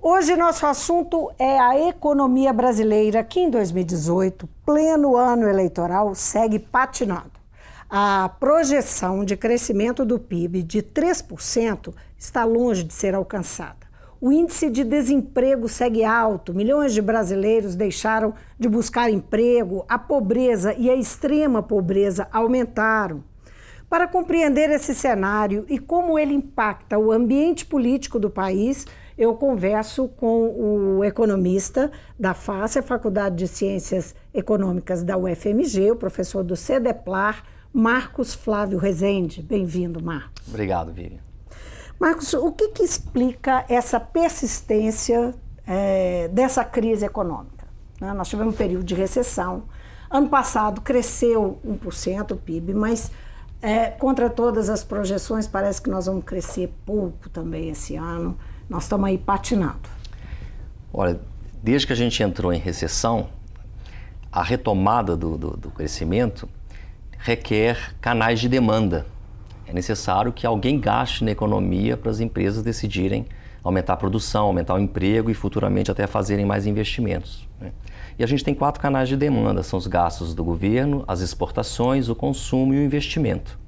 Hoje nosso assunto é a economia brasileira, que em 2018, pleno ano eleitoral, segue patinando. A projeção de crescimento do PIB de 3% está longe de ser alcançada. O índice de desemprego segue alto, milhões de brasileiros deixaram de buscar emprego, a pobreza e a extrema pobreza aumentaram. Para compreender esse cenário e como ele impacta o ambiente político do país, eu converso com o economista da FACE, a Faculdade de Ciências Econômicas da UFMG, o professor do CEDEPLAR, Marcos Flávio Rezende. Bem-vindo, Marcos. Obrigado, Vivian. Marcos, o que explica essa persistência dessa crise econômica? Nós tivemos um período de recessão. Ano passado cresceu 1% o PIB, mas contra todas as projeções parece que nós vamos crescer pouco também esse ano. Nós estamos aí patinando. Olha, desde que a gente entrou em recessão, a retomada do crescimento requer canais de demanda. É necessário que alguém gaste na economia para as empresas decidirem aumentar a produção, aumentar o emprego e futuramente até fazerem mais investimentos, né? E a gente tem 4 canais de demanda, são os gastos do governo, as exportações, o consumo e o investimento.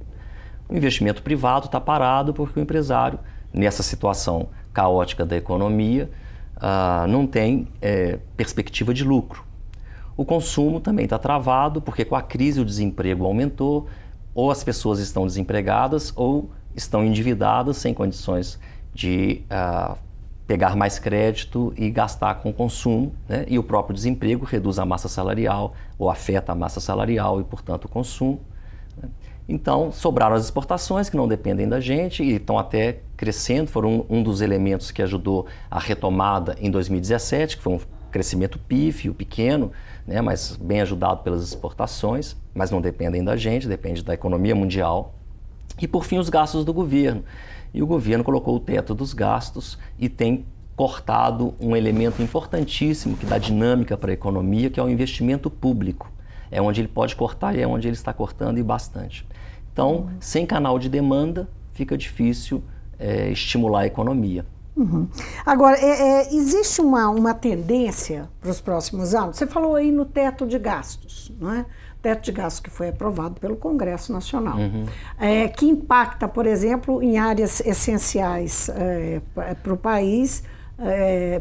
O investimento privado está parado porque o empresário, nessa situação caótica da economia, não tem perspectiva de lucro. O consumo também está travado porque com a crise o desemprego aumentou, ou as pessoas estão desempregadas ou estão endividadas sem condições de pegar mais crédito e gastar com consumo, né? E o próprio desemprego reduz a massa salarial ou afeta a massa salarial e, portanto, o consumo, né? Então, sobraram as exportações que não dependem da gente e estão até crescendo, foram um dos elementos que ajudou a retomada em 2017, que foi um crescimento pífio, pequeno, né, mas bem ajudado pelas exportações, mas não dependem da gente, depende da economia mundial. E, por fim, os gastos do governo. E o governo colocou o teto dos gastos e tem cortado um elemento importantíssimo que dá dinâmica para a economia, que é o investimento público. É onde ele pode cortar e é onde ele está cortando e bastante. Então, sem canal de demanda, fica difícil estimular a economia. Uhum. Agora, existe uma tendência para os próximos anos? Você falou aí no teto de gastos, não é? Teto de gastos que foi aprovado pelo Congresso Nacional, que impacta, por exemplo, em áreas essenciais para o país,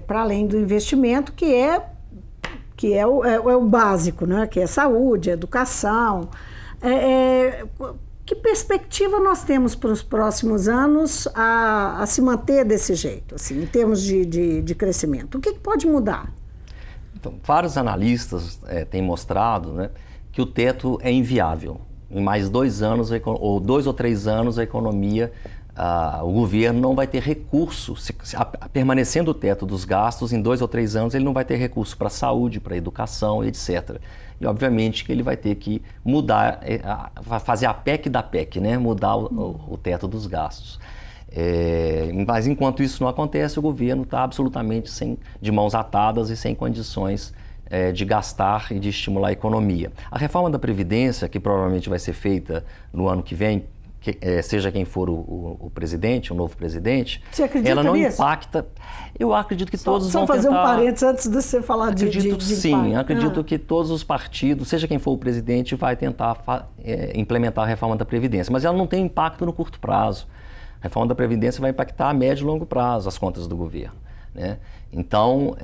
para além do investimento, que é o básico, né? Que é saúde, educação. Que perspectiva nós temos para os próximos anos a se manter desse jeito, assim, em termos de crescimento? O que pode mudar? Então, vários analistas têm mostrado, né, que o teto é inviável. Em mais 2 anos, ou 2 ou 3 anos, a economia, o governo não vai ter recurso, permanecendo o teto dos gastos, em 2 ou 3 anos ele não vai ter recurso para a saúde, para a educação, etc. E obviamente que ele vai ter que mudar, fazer a PEC da PEC, né? Mudar o teto dos gastos. Mas enquanto isso não acontece, o governo está absolutamente de mãos atadas e sem condições de gastar e de estimular a economia. A reforma da Previdência, que provavelmente vai ser feita no ano que vem, seja quem for o presidente, o novo presidente, você acredita ela não nisso? Impacta. Eu acredito que todos vão tentar... Só fazer um parênteses antes de você falar de sim, impacto. Acredito que todos os partidos, seja quem for o presidente, vai tentar implementar a reforma da Previdência, mas ela não tem impacto no curto prazo. A reforma da Previdência vai impactar a médio e longo prazo as contas do governo, né? Então,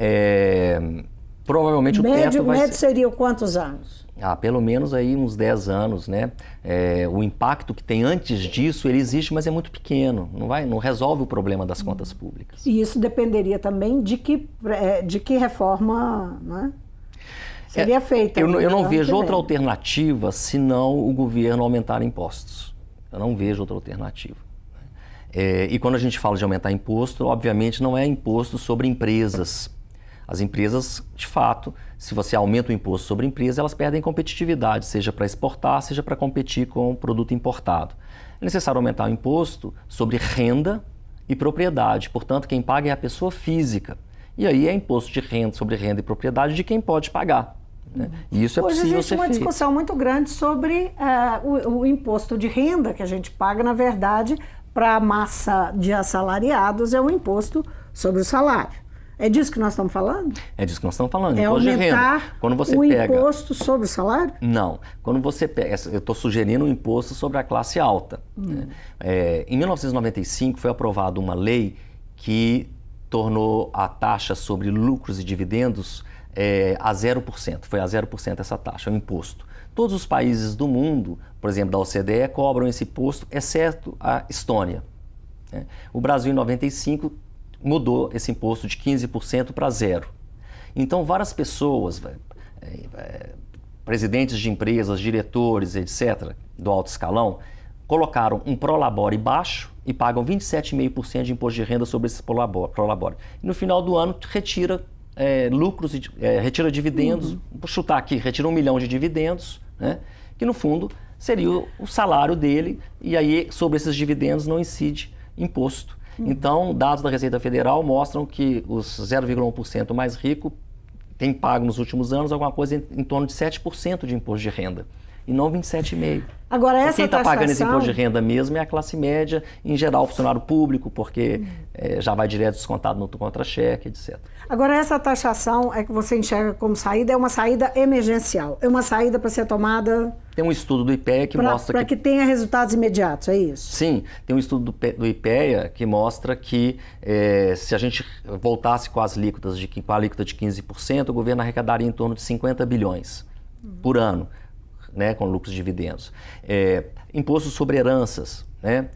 provavelmente o teto vai médio seria quantos anos? Pelo menos aí uns 10 anos, né? O impacto que tem antes disso, ele existe, mas é muito pequeno, não resolve o problema das contas públicas. E isso dependeria também de que reforma, né, seria feita. Eu não vejo outra alternativa senão o governo aumentar impostos. Eu não vejo outra alternativa. E quando a gente fala de aumentar imposto, obviamente não é imposto sobre empresas. As empresas, de fato, se você aumenta o imposto sobre empresas, elas perdem competitividade, seja para exportar, seja para competir com o produto importado. É necessário aumentar o imposto sobre renda e propriedade, portanto, quem paga é a pessoa física. E aí é imposto de renda, sobre renda e propriedade de quem pode pagar, né? E isso é possível ser feito. Hoje existe uma discussão muito grande sobre o imposto de renda que a gente paga, na verdade, para a massa de assalariados, é um imposto sobre o salário. É disso que nós estamos falando? É disso que nós estamos falando. É Imposto de renda. aumentar Quando você o pega... imposto sobre o salário? Não. Quando você pega... Eu estou sugerindo um imposto sobre a classe alta. Né? Em 1995 foi aprovada uma lei que tornou a taxa sobre lucros e dividendos a 0%. Foi a 0% essa taxa, o imposto. Todos os países do mundo, por exemplo, da OCDE, cobram esse imposto, exceto a Estônia. Né? O Brasil, em 95, mudou esse imposto de 15% para 0%. Então, várias pessoas, presidentes de empresas, diretores, etc., do alto escalão, colocaram um prolabore baixo e pagam 27,5% de imposto de renda sobre esse prolabore. E no final do ano, retira lucros, retira dividendos, vou chutar aqui, retira 1 milhão de dividendos, né, que no fundo seria o salário dele, e aí sobre esses dividendos não incide imposto. Então, dados da Receita Federal mostram que os 0,1% mais ricos têm pago nos últimos anos alguma coisa em torno de 7% de imposto de renda, e não 27,5%. Agora, essa quem está taxação... pagando esse imposto de renda mesmo é a classe média, em geral o funcionário público, porque já vai direto descontado no contra-cheque, etc. Agora, essa taxação é que você enxerga como saída, é uma saída emergencial, é uma saída para ser tomada... Tem um estudo do IPEA que mostra para que tenha resultados imediatos, é isso? Sim, tem um estudo do IPEA que mostra que se a gente voltasse com a alíquota de 15%, o governo arrecadaria em torno de 50 bilhões por ano, né, com lucros e dividendos. Imposto sobre heranças, né,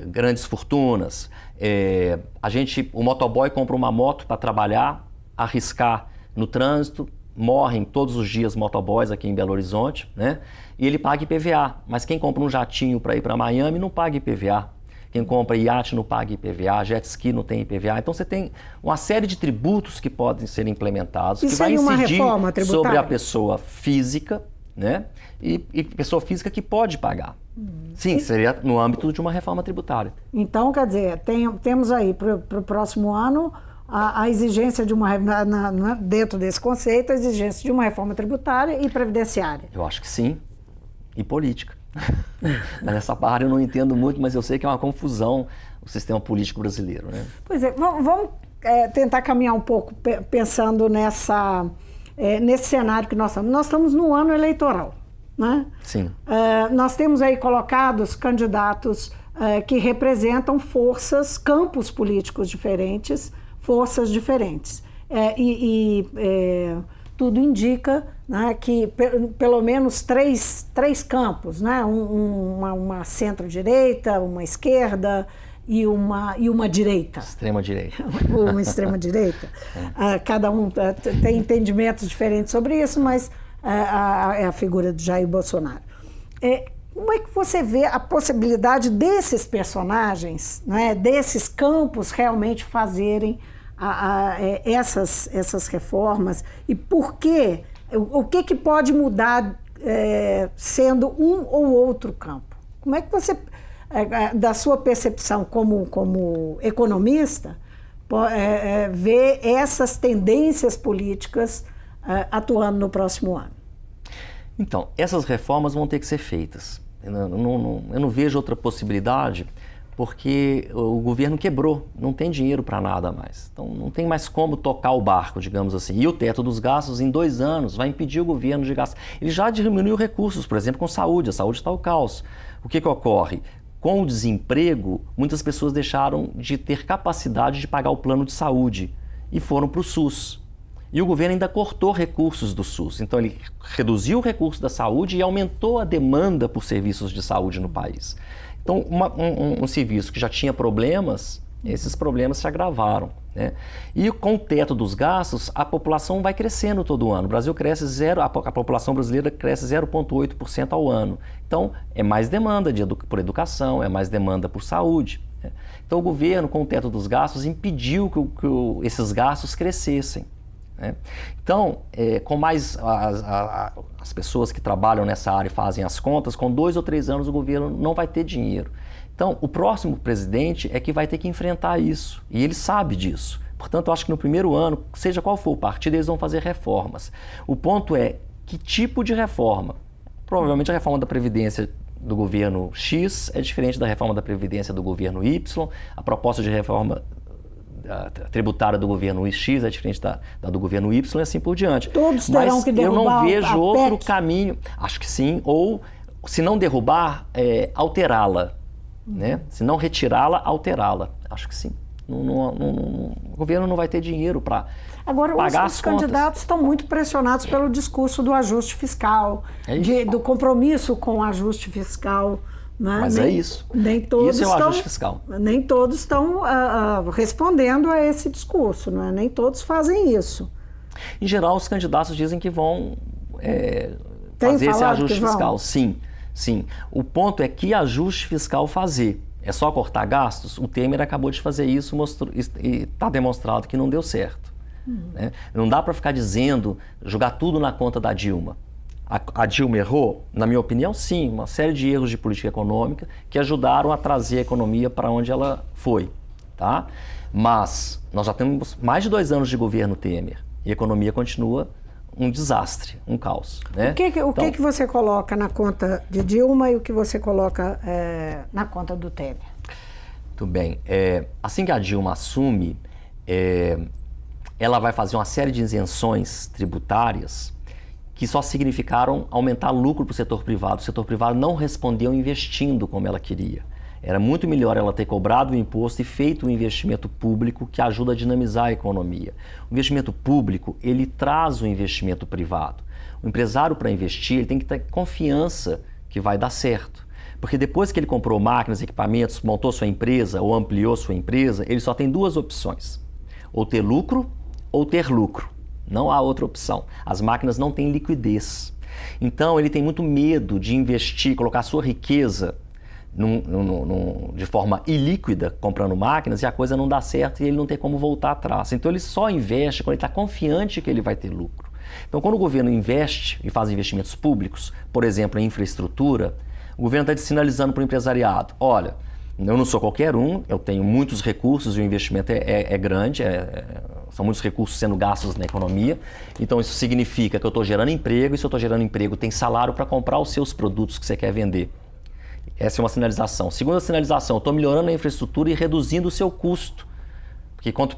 grandes fortunas. O motoboy compra uma moto para trabalhar, arriscar no trânsito, morrem todos os dias motoboys aqui em Belo Horizonte, né? E ele paga IPVA, mas quem compra um jatinho para ir para Miami não paga IPVA. Quem compra iate não paga IPVA, jet ski não tem IPVA. Então você tem uma série de tributos que podem ser implementados, que vai incidir sobre a pessoa física, né? E pessoa física que pode pagar. Sim, seria no âmbito de uma reforma tributária. Então, quer dizer, temos aí para o próximo ano a exigência de uma, dentro desse conceito, a exigência de uma reforma tributária e previdenciária. Eu acho que sim, e política. Nessa parte eu não entendo muito, mas eu sei que é uma confusão o sistema político brasileiro, né? Pois é, vamos tentar caminhar um pouco pensando nesse cenário que nós estamos. Nós estamos no ano eleitoral, né? Sim. Nós temos aí colocados candidatos que representam forças, campos políticos diferentes, forças diferentes. Tudo indica, né, que pelo menos três campos, né, uma centro-direita, uma esquerda e uma direita. Extrema-direita. Uma extrema-direita. Cada um tem entendimentos diferentes sobre isso, mas é a figura de Jair Bolsonaro. Como é que você vê a possibilidade desses personagens, né, desses campos realmente fazerem essas reformas, e por quê? O que pode mudar sendo um ou outro campo? Como é que você, da sua percepção como economista, vê essas tendências políticas atuando no próximo ano? Então, essas reformas vão ter que ser feitas. Eu não vejo outra possibilidade, porque o governo quebrou, não tem dinheiro para nada mais. Então não tem mais como tocar o barco, digamos assim. E o teto dos gastos, em 2 anos, vai impedir o governo de gastar. Ele já diminuiu recursos, por exemplo, com saúde. A saúde está ao caos. O que ocorre? Com o desemprego, muitas pessoas deixaram de ter capacidade de pagar o plano de saúde e foram para o SUS. E o governo ainda cortou recursos do SUS. Então ele reduziu o recurso da saúde e aumentou a demanda por serviços de saúde no país. Então, um serviço que já tinha problemas, esses problemas se agravaram, né? E com o teto dos gastos, a população vai crescendo todo ano. O Brasil cresce a população brasileira cresce 0,8% ao ano. Então, é mais demanda por educação, é mais demanda por saúde, né? Então, o governo, com o teto dos gastos, impediu que esses gastos crescessem, né? Então, com mais as pessoas que trabalham nessa área e fazem as contas, com 2 ou 3 anos o governo não vai ter dinheiro. Então, o próximo presidente é que vai ter que enfrentar isso, e ele sabe disso. Portanto, eu acho que no primeiro ano, seja qual for o partido, eles vão fazer reformas. O ponto é, que tipo de reforma? Provavelmente a reforma da Previdência do governo X é diferente da reforma da Previdência do governo Y, a proposta de reforma tributária do governo X é diferente da do governo Y e assim por diante. Todos terão que derrubar. Eu não vejo outro PEC. caminho. Acho que sim, ou se não derrubar, alterá-la. Né? Se não retirá-la, alterá-la. Acho que sim. O governo não vai ter dinheiro para pagar os candidatos estão muito pressionados pelo discurso do ajuste fiscal, do compromisso com o ajuste fiscal. Né? Mas é isso. Nem todos isso é o ajuste fiscal. Nem todos estão respondendo a esse discurso, não é? Nem todos fazem isso. Em geral, os candidatos dizem que vão fazer esse ajuste fiscal. Sim, sim. O ponto é que ajuste fiscal fazer. É só cortar gastos? O Temer acabou de fazer isso e está demonstrado que não deu certo. Né? Não dá para ficar dizendo, jogar tudo na conta da Dilma. A Dilma errou? Na minha opinião, sim. Uma série de erros de política econômica que ajudaram a trazer a economia para onde ela foi. Tá? Mas nós já temos mais de 2 anos de governo Temer e a economia continua um desastre, um caos. Né? O que você coloca na conta de Dilma e o que você coloca na conta do Temer? Muito bem. Assim que a Dilma assume, ela vai fazer uma série de isenções tributárias que só significaram aumentar lucro para o setor privado. O setor privado não respondeu investindo como ela queria. Era muito melhor ela ter cobrado o imposto e feito um investimento público que ajuda a dinamizar a economia. O investimento público, ele traz o investimento privado. O empresário, para investir, ele tem que ter confiança que vai dar certo. Porque depois que ele comprou máquinas, equipamentos, montou sua empresa ou ampliou sua empresa, ele só tem 2 opções. Ou ter lucro ou ter lucro. Não há outra opção. As máquinas não têm liquidez. Então, ele tem muito medo de investir, colocar sua riqueza de forma ilíquida, comprando máquinas, e a coisa não dá certo e ele não tem como voltar atrás. Então, ele só investe quando ele está confiante que ele vai ter lucro. Então, quando o governo investe e faz investimentos públicos, por exemplo, em infraestrutura, o governo está sinalizando para o empresariado, olha, eu não sou qualquer um, eu tenho muitos recursos e o investimento é grande, são muitos recursos sendo gastos na economia, então isso significa que eu estou gerando emprego, e se eu estou gerando emprego, tem salário para comprar os seus produtos que você quer vender. Essa é uma sinalização. Segunda sinalização, eu estou melhorando a infraestrutura e reduzindo o seu custo, porque quanto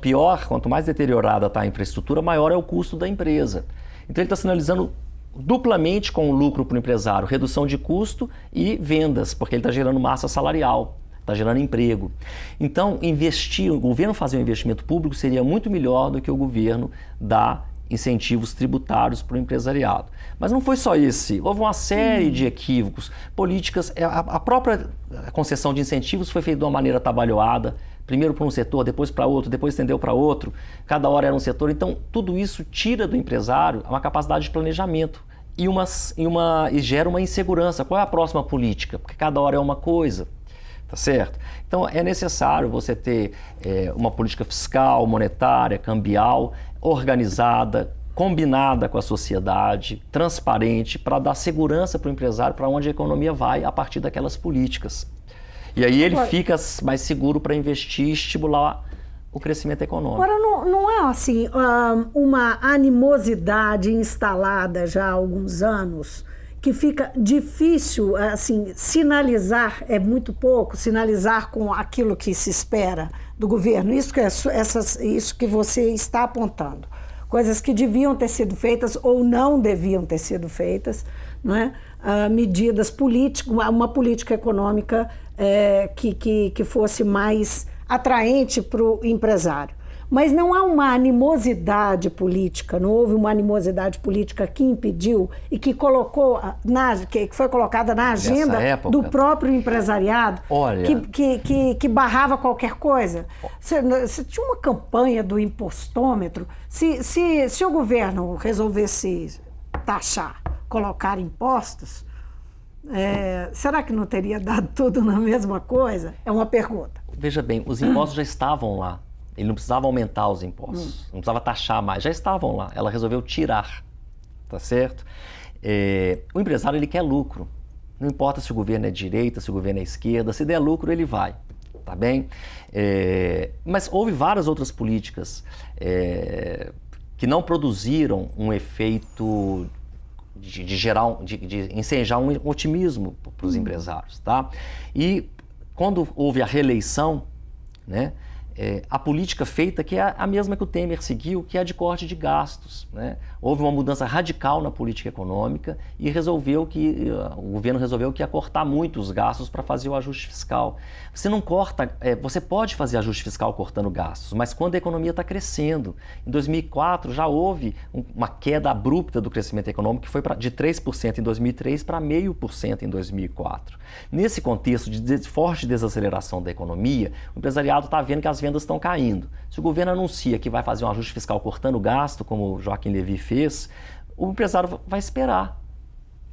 mais deteriorada está a infraestrutura, maior é o custo da empresa. Então ele está sinalizando duplamente com o lucro para o empresário, redução de custo e vendas, porque ele está gerando massa salarial. Está gerando emprego. Então, o governo fazer um investimento público seria muito melhor do que o governo dar incentivos tributários para o empresariado. Mas não foi só esse. Houve uma série de equívocos, políticas. A própria concessão de incentivos foi feita de uma maneira atabalhoada, primeiro para um setor, depois para outro, depois estendeu para outro. Cada hora era um setor. Então, tudo isso tira do empresário uma capacidade de planejamento e gera uma insegurança. Qual é a próxima política? Porque cada hora é uma coisa. Tá certo? Então é necessário você ter uma política fiscal, monetária, cambial, organizada, combinada com a sociedade, transparente, para dar segurança para o empresário para onde a economia vai a partir daquelas políticas. E aí ele fica mais seguro para investir e estimular o crescimento econômico. Agora, não é assim uma animosidade instalada já há alguns anos, que fica difícil, assim, sinalizar, é muito pouco, sinalizar com aquilo que se espera do governo, isso que você está apontando. Coisas que deviam ter sido feitas ou não deviam ter sido feitas, não é? Medidas políticas, uma política econômica que fosse mais atraente para o empresário. Mas não há uma animosidade política, não houve uma animosidade política que impediu e que que foi colocada na agenda do próprio empresariado, que barrava qualquer coisa. Se tinha uma campanha do impostômetro, se o governo resolvesse taxar, colocar impostos, será que não teria dado tudo na mesma coisa? É uma pergunta. Veja bem, os impostos já estavam lá. Ele não precisava aumentar os impostos, não precisava taxar mais, já estavam lá. Ela resolveu tirar, tá certo? O empresário, ele quer lucro. Não importa se o governo é direita, se o governo é esquerda, se der lucro, ele vai, tá bem? Mas houve várias outras políticas que não produziram um efeito de ensejar um otimismo para os empresários, tá? E quando houve a reeleição, né? a política feita, que é a mesma que o Temer seguiu, que é a de corte de gastos, né? Houve uma mudança radical na política econômica e o governo resolveu que ia cortar muito os gastos para fazer o ajuste fiscal. Você não corta, você pode fazer ajuste fiscal cortando gastos, mas quando a economia está crescendo. Em 2004 já houve uma queda abrupta do crescimento econômico, que foi de 3% em 2003 para 0,5% em 2004. Nesse contexto de forte desaceleração da economia, o empresariado está vendo que as vendas estão caindo. Se o governo anuncia que vai fazer um ajuste fiscal cortando gasto, como o Joaquim Levy fez, o empresário vai esperar.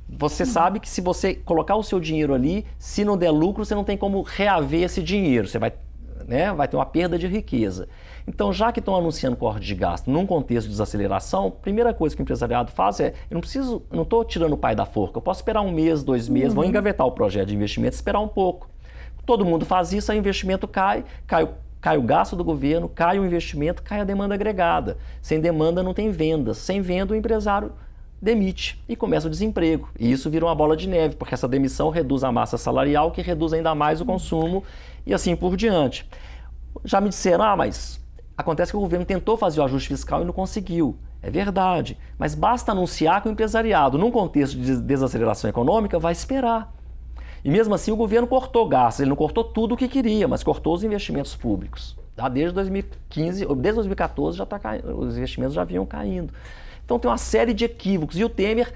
Você sabe que se você colocar o seu dinheiro ali, se não der lucro, você não tem como reaver esse dinheiro. Você vai ter uma perda de riqueza. Então, já que estão anunciando corte de gasto num contexto de desaceleração, a primeira coisa que o empresariado faz eu não estou tirando o pai da forca, eu posso esperar 1 mês, 2 meses, vou engavetar o projeto de investimento e esperar um pouco. Todo mundo faz isso, aí o investimento cai o gasto do governo, cai o investimento, cai a demanda agregada. Sem demanda não tem vendas, sem venda o empresário demite e começa o desemprego. E isso vira uma bola de neve, porque essa demissão reduz a massa salarial, que reduz ainda mais o consumo e assim por diante. Já me disseram, mas acontece que o governo tentou fazer o ajuste fiscal e não conseguiu. É verdade, mas basta anunciar que o empresariado, num contexto de desaceleração econômica, vai esperar. E mesmo assim o governo cortou gastos, ele não cortou tudo o que queria, mas cortou os investimentos públicos. Desde 2015, desde 2014 os investimentos já vinham caindo. Então tem uma série de equívocos. E o Temer...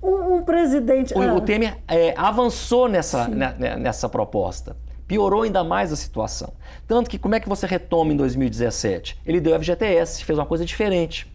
O presidente... O Temer avançou nessa proposta. Piorou ainda mais a situação. Tanto que como é que você retoma em 2017? Ele deu FGTS, fez uma coisa diferente.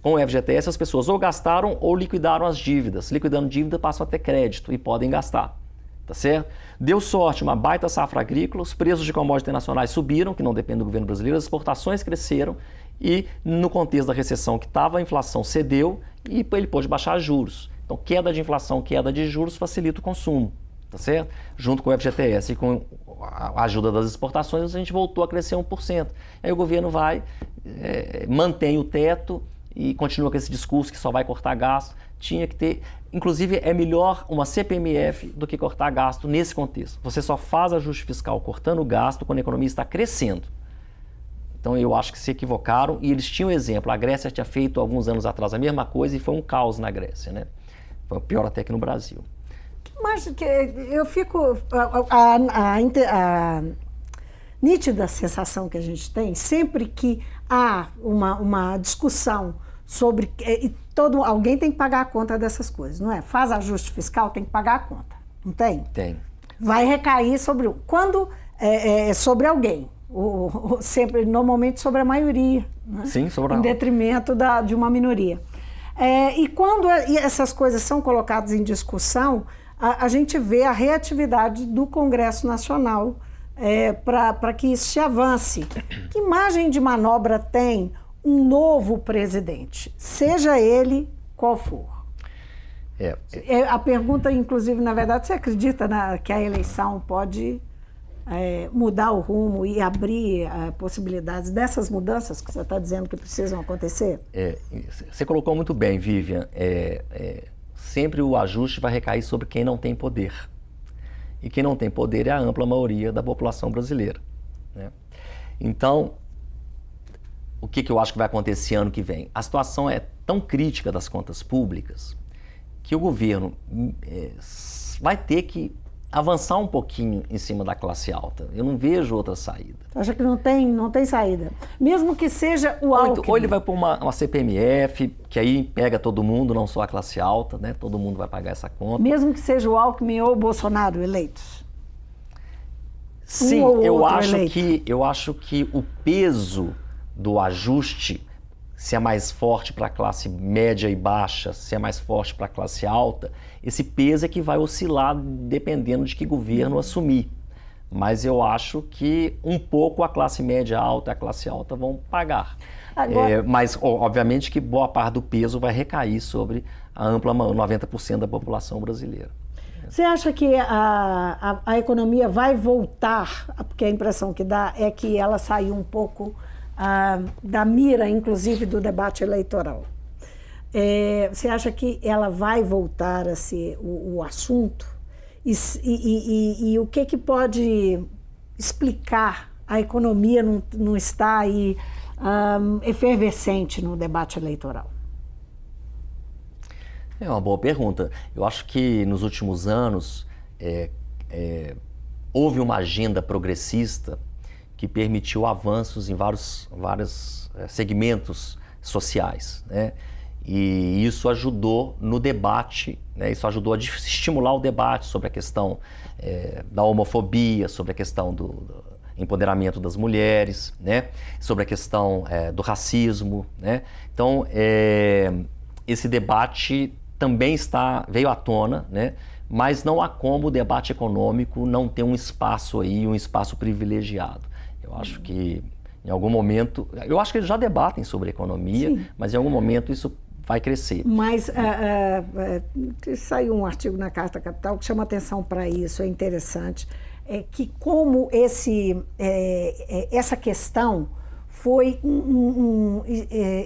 Com o FGTS as pessoas ou gastaram ou liquidaram as dívidas. Liquidando dívida passam a ter crédito e podem gastar. Tá certo? Deu sorte, uma baita safra agrícola, os preços de commodities internacionais subiram, que não depende do governo brasileiro, as exportações cresceram e no contexto da recessão que estava, a inflação cedeu e ele pôde baixar juros. Então, queda de inflação, queda de juros facilita o consumo, tá certo? Junto com o FGTS e com a ajuda das exportações, a gente voltou a crescer 1%. Aí o governo mantém o teto e continua com esse discurso que só vai cortar gasto. Tinha que ter, inclusive é melhor uma CPMF do que cortar gasto nesse contexto. Você só faz ajuste fiscal cortando gasto quando a economia está crescendo. Então eu acho que se equivocaram e eles tinham exemplo. A Grécia tinha feito alguns anos atrás a mesma coisa e foi um caos na Grécia, né? Foi pior até que no Brasil. Mas que eu fico... A nítida sensação que a gente tem, sempre que há uma discussão sobre... alguém tem que pagar a conta dessas coisas, não é? Faz ajuste fiscal, tem que pagar a conta, não tem? Tem. Vai recair sobre... Quando sobre alguém, sempre, normalmente sobre a maioria, né? Sim, sobre em detrimento de uma minoria. E quando essas coisas são colocadas em discussão, a gente vê a reatividade do Congresso Nacional para que isso se avance. Que margem de manobra tem um novo presidente, seja ele qual for? A pergunta, inclusive, na verdade, você acredita que a eleição pode mudar o rumo e abrir possibilidades dessas mudanças que você está dizendo que precisam acontecer? Você colocou muito bem, Vivian. Sempre o ajuste vai recair sobre quem não tem poder. E quem não tem poder é a ampla maioria da população brasileira, né? Então, o que eu acho que vai acontecer ano que vem? A situação é tão crítica das contas públicas que o governo vai ter que avançar um pouquinho em cima da classe alta. Eu não vejo outra saída. Você acha que não tem saída? Mesmo que seja o Alckmin? Ou ele vai pôr uma CPMF, que aí pega todo mundo, não só a classe alta, né? Todo mundo vai pagar essa conta. Mesmo que seja o Alckmin ou o Bolsonaro eleitos? Sim, eu acho que o peso do ajuste, se é mais forte para a classe média e baixa, se é mais forte para a classe alta, esse peso é que vai oscilar dependendo de que governo assumir. Mas eu acho que um pouco a classe média alta e a classe alta vão pagar. Agora... mas, obviamente, que boa parte do peso vai recair sobre a ampla 90% da população brasileira. Você acha que a economia vai voltar, porque a impressão que dá é que ela saiu um pouco da mira, inclusive, do debate eleitoral? Você acha que ela vai voltar a ser o assunto? E o que pode explicar a economia não está aí efervescente no debate eleitoral? É uma boa pergunta. Eu acho que nos últimos anos houve uma agenda progressista que permitiu avanços em vários segmentos sociais, né? E isso ajudou no debate, né? Isso ajudou a estimular o debate sobre a questão da homofobia, sobre a questão do empoderamento das mulheres, né? Sobre a questão do racismo, né? Então, esse debate também veio à tona, né? Mas não há como o debate econômico não ter um espaço aí, um espaço privilegiado. Eu acho que em algum momento, eu acho que eles já debatem sobre economia, sim, mas em algum momento isso vai crescer. Mas saiu um artigo na Carta Capital que chama atenção para isso, é interessante, que como essa questão foi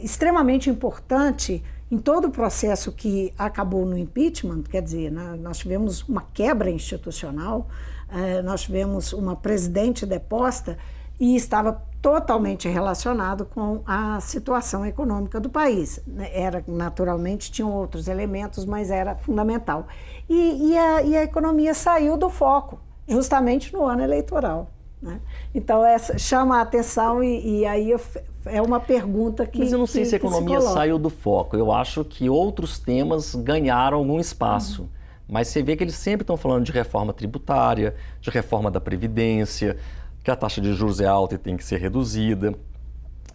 extremamente importante em todo o processo que acabou no impeachment, quer dizer, nós tivemos uma quebra institucional, nós tivemos uma presidente deposta e estava totalmente relacionado com a situação econômica do país. Naturalmente, tinham outros elementos, mas era fundamental. E a economia saiu do foco, justamente no ano eleitoral, né? Então, essa chama a atenção e aí é uma pergunta que... Mas eu não sei se a economia saiu do foco. Eu acho que outros temas ganharam algum espaço. Mas você vê que eles sempre estão falando de reforma tributária, de reforma da Previdência, que a taxa de juros é alta e tem que ser reduzida.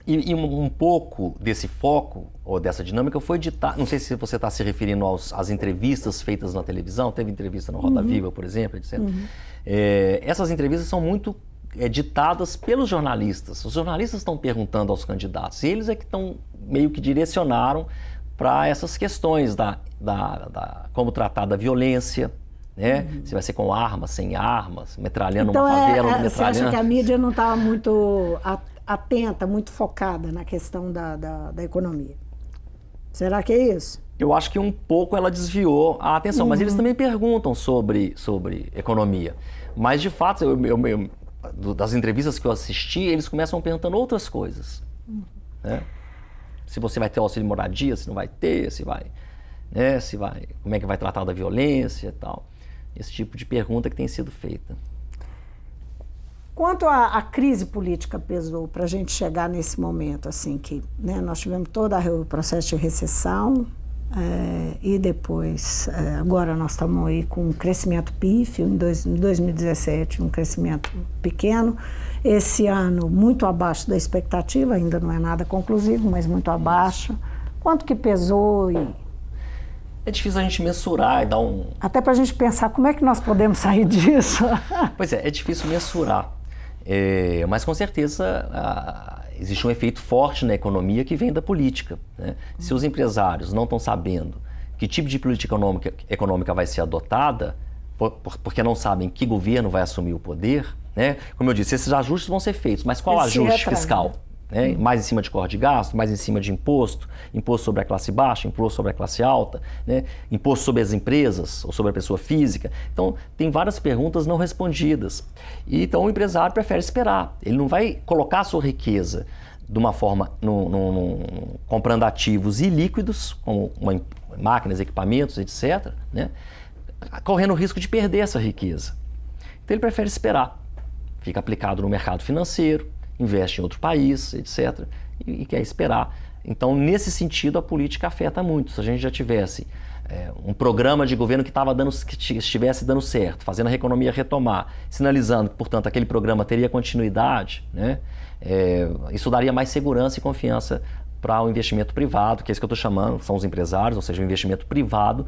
E um pouco desse foco, ou dessa dinâmica, foi ditar... Não sei se você está se referindo às entrevistas feitas na televisão, teve entrevista no Roda Viva, por exemplo, etc. Essas entrevistas são muito ditadas pelos jornalistas. Os jornalistas estão perguntando aos candidatos, e eles é que estão meio que direcionaram para essas questões como tratar da violência, né? Se vai ser com armas, sem armas, metralhando uma favela, metralhando... Você acha que a mídia não estava muito atenta, muito focada na questão da economia? Será que é isso? Eu acho que um pouco ela desviou a atenção, mas eles também perguntam sobre economia. Mas, de fato, das entrevistas que eu assisti, eles começam perguntando outras coisas, né? Se você vai ter auxílio moradia, se não vai ter, né? Como é que vai tratar da violência e tal. Esse tipo de pergunta que tem sido feita. Quanto à crise política pesou para a gente chegar nesse momento, assim, que, né, nós tivemos todo o processo de recessão e depois, agora nós estamos aí com um crescimento pífio, em 2017 um crescimento pequeno, esse ano muito abaixo da expectativa, ainda não é nada conclusivo, mas muito abaixo. Quanto que pesou? É difícil a gente mensurar e dar um... Até para a gente pensar como é que nós podemos sair disso. Pois é difícil mensurar. Mas com certeza existe um efeito forte na economia que vem da política, né? Se os empresários não estão sabendo que tipo de política econômica vai ser adotada, porque não sabem que governo vai assumir o poder, né? Como eu disse, esses ajustes vão ser feitos, mas qual ajuste fiscal? Né? Mais em cima de corte de gasto, mais em cima de imposto sobre a classe baixa, imposto sobre a classe alta, né? Imposto sobre as empresas ou sobre a pessoa física. Então, tem várias perguntas não respondidas. E, então, o empresário prefere esperar. Ele não vai colocar a sua riqueza de uma forma, comprando ativos ilíquidos, como máquinas, equipamentos, etc., né? Correndo o risco de perder essa riqueza. Então, ele prefere esperar. Fica aplicado no mercado financeiro, investe em outro país, etc., e quer esperar. Então, nesse sentido, a política afeta muito. Se a gente já tivesse um programa de governo que estivesse dando certo, fazendo a economia retomar, sinalizando que, portanto, aquele programa teria continuidade, né? Isso daria mais segurança e confiança para o investimento privado, que é isso que eu estou chamando, são os empresários, ou seja, o investimento privado,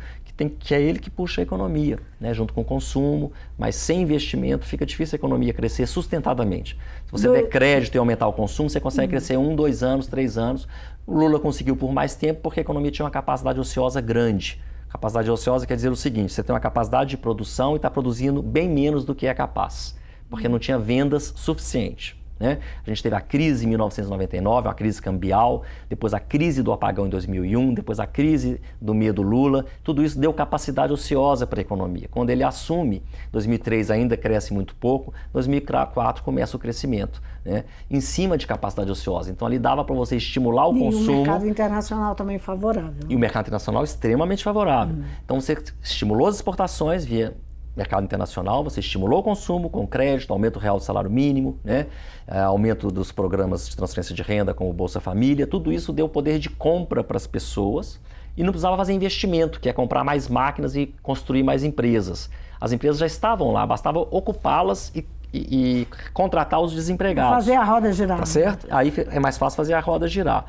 que é ele que puxa a economia, né, junto com o consumo, mas sem investimento fica difícil a economia crescer sustentadamente. Se você der crédito e aumentar o consumo, você consegue crescer 1, 2 anos, 3 anos. O Lula conseguiu por mais tempo porque a economia tinha uma capacidade ociosa grande. Capacidade ociosa quer dizer o seguinte, você tem uma capacidade de produção e está produzindo bem menos do que é capaz, porque não tinha vendas suficiente. né? A gente teve a crise em 1999, uma crise cambial, depois a crise do apagão em 2001, depois a crise do medo Lula. Tudo isso deu capacidade ociosa para a economia. Quando ele assume, 2003 ainda cresce muito pouco, 2004 começa o crescimento, né? Em cima de capacidade ociosa. Então ali dava para você estimular o consumo. E o mercado internacional também favorável. E o mercado internacional extremamente favorável. Então você estimulou as exportações via mercado internacional, você estimulou o consumo com crédito, aumento real do salário mínimo, né? Aumento dos programas de transferência de renda como o Bolsa Família, tudo isso deu poder de compra para as pessoas e não precisava fazer investimento, que é comprar mais máquinas e construir mais empresas. As empresas já estavam lá, bastava ocupá-las e contratar os desempregados. Fazer a roda girar. Tá certo? Aí é mais fácil fazer a roda girar.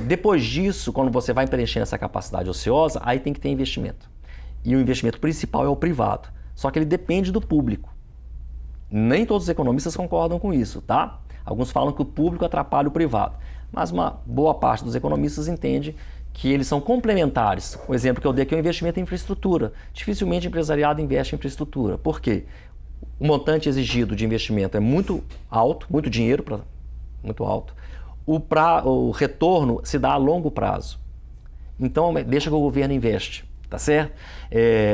Depois disso, quando você vai preenchendo essa capacidade ociosa, aí tem que ter investimento. E o investimento principal é o privado. Só que ele depende do público. Nem todos os economistas concordam com isso, tá? Alguns falam que o público atrapalha o privado. Mas uma boa parte dos economistas entende que eles são complementares. O exemplo que eu dei aqui é o investimento em infraestrutura. Dificilmente o empresariado investe em infraestrutura. Por quê? O montante exigido de investimento é muito alto, muito dinheiro, muito alto. O retorno se dá a longo prazo. Então, deixa que o governo investe. Tá certo?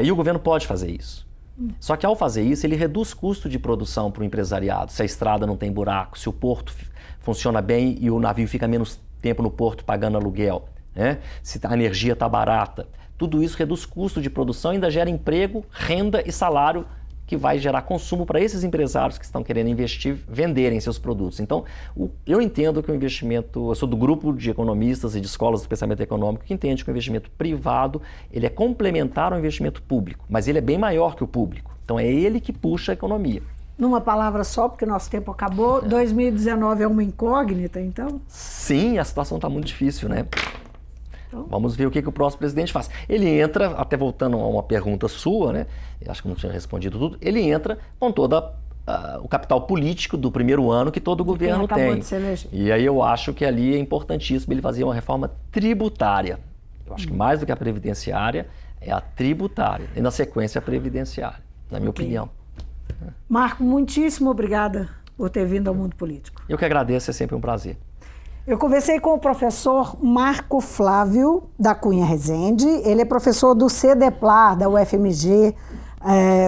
E o governo pode fazer isso. Só que ao fazer isso, ele reduz custo de produção para o empresariado. Se a estrada não tem buraco, se o porto funciona bem e o navio fica menos tempo no porto pagando aluguel, né? Se a energia está barata. Tudo isso reduz custo de produção e ainda gera emprego, renda e salário que vai gerar consumo para esses empresários que estão querendo investir, venderem seus produtos. Então, eu entendo que o investimento, eu sou do grupo de economistas e de escolas do pensamento econômico que entende que o investimento privado, ele é complementar ao investimento público, mas ele é bem maior que o público. Então, é ele que puxa a economia. Numa palavra só, porque nosso tempo acabou, 2019 é uma incógnita, então? Sim, a situação está muito difícil, né? Vamos ver o que o próximo presidente faz. Ele entra, até voltando a uma pergunta sua, né? Eu acho que não tinha respondido tudo. Ele entra com todo o capital político do primeiro ano que todo governo tem. E aí eu acho que ali é importantíssimo ele fazer uma reforma tributária. Eu acho que mais do que a previdenciária, é a tributária. E na sequência a previdenciária, na minha opinião. Marco, muitíssimo obrigada por ter vindo ao Mundo Político. Eu que agradeço, é sempre um prazer. Eu conversei com o professor Marco Flávio da Cunha Rezende. Ele é professor do CEDEPLAR, da UFMG,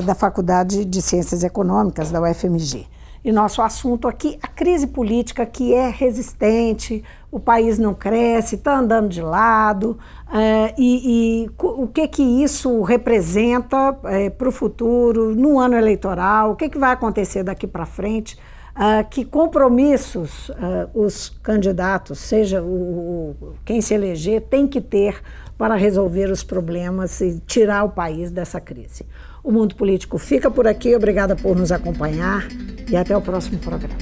da Faculdade de Ciências Econômicas, da UFMG. E nosso assunto aqui, a crise política que é resistente, o país não cresce, está andando de lado, e o que isso representa para o futuro, no ano eleitoral, o que vai acontecer daqui para frente. Que compromissos os candidatos, seja quem se eleger, tem que ter para resolver os problemas e tirar o país dessa crise. O Mundo Político fica por aqui, obrigada por nos acompanhar e até o próximo programa.